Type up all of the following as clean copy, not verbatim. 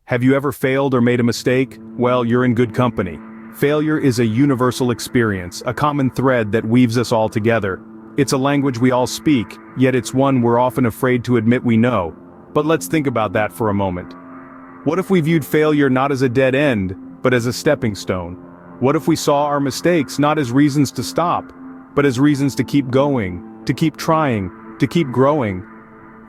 Have you ever failed or made a mistake? Well, you're in good company. Failure is a universal experience, a common thread that weaves us all together. It's a language we all speak, yet it's one we're often afraid to admit we know. But let's think about that for a moment. What if we viewed failure not as a dead end, but as a stepping stone? What if we saw our mistakes not as reasons to stop, but as reasons to keep going, to keep trying, to keep growing?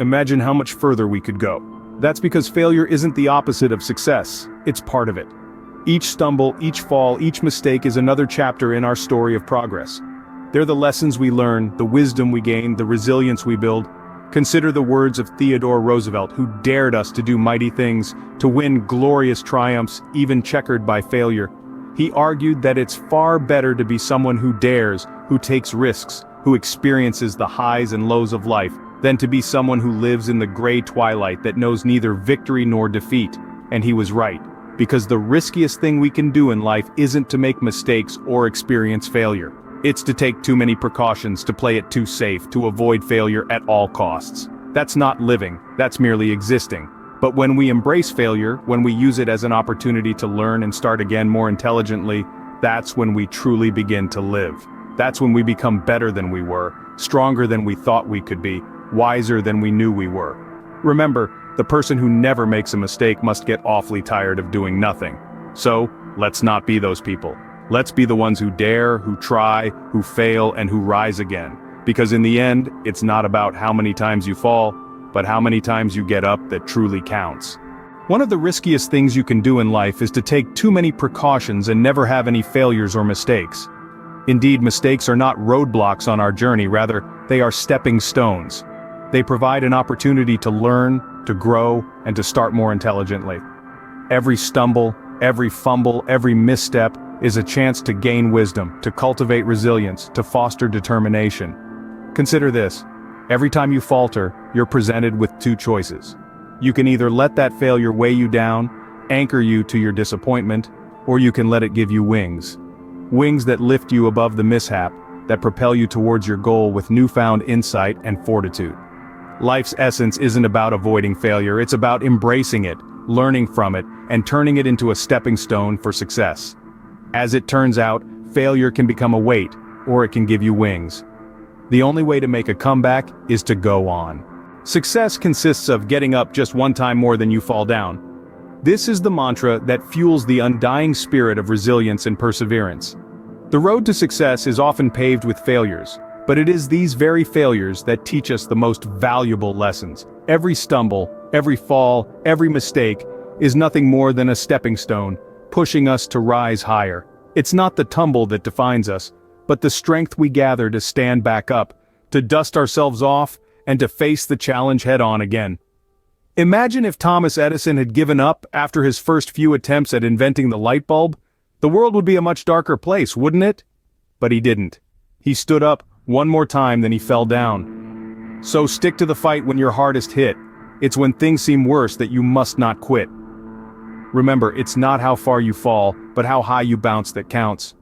Imagine how much further we could go. That's because failure isn't the opposite of success, it's part of it. Each stumble, each fall, each mistake is another chapter in our story of progress. They're the lessons we learn, the wisdom we gain, the resilience we build. Consider the words of Theodore Roosevelt, who dared us to do mighty things, to win glorious triumphs, even checkered by failure. He argued that it's far better to be someone who dares, who takes risks, who experiences the highs and lows of life, than to be someone who lives in the gray twilight that knows neither victory nor defeat. And he was right, because the riskiest thing we can do in life isn't to make mistakes or experience failure. It's to take too many precautions, to play it too safe, to avoid failure at all costs. That's not living, that's merely existing. But when we embrace failure, when we use it as an opportunity to learn and start again more intelligently, that's when we truly begin to live. That's when we become better than we were, stronger than we thought we could be, wiser than we knew we were. Remember, the person who never makes a mistake must get awfully tired of doing nothing. So, let's not be those people. Let's be the ones who dare, who try, who fail, and who rise again. Because in the end, it's not about how many times you fall, but how many times you get up that truly counts. One of the riskiest things you can do in life is to take too many precautions and never have any failures or mistakes. Indeed, mistakes are not roadblocks on our journey, rather, they are stepping stones. They provide an opportunity to learn, to grow, and to start more intelligently. Every stumble, every fumble, every misstep is a chance to gain wisdom, to cultivate resilience, to foster determination. Consider this. Every time you falter, you're presented with two choices. You can either let that failure weigh you down, anchor you to your disappointment, or you can let it give you wings. Wings that lift you above the mishap, that propel you towards your goal with newfound insight and fortitude. Life's essence isn't about avoiding failure, it's about embracing it, learning from it, and turning it into a stepping stone for success. As it turns out, failure can become a weight, or it can give you wings. The only way to make a comeback is to go on. Success consists of getting up just one time more than you fall down. This is the mantra that fuels the undying spirit of resilience and perseverance. The road to success is often paved with failures, but it is these very failures that teach us the most valuable lessons. Every stumble, every fall, every mistake is nothing more than a stepping stone, pushing us to rise higher. It's not the tumble that defines us, but the strength we gather to stand back up, to dust ourselves off, and to face the challenge head-on again. Imagine if Thomas Edison had given up after his first few attempts at inventing the light bulb. The world would be a much darker place, wouldn't it? But he didn't. He stood up one more time, then he fell down. So stick to the fight when you're hardest hit. It's when things seem worse that you must not quit. Remember, it's not how far you fall, but how high you bounce that counts.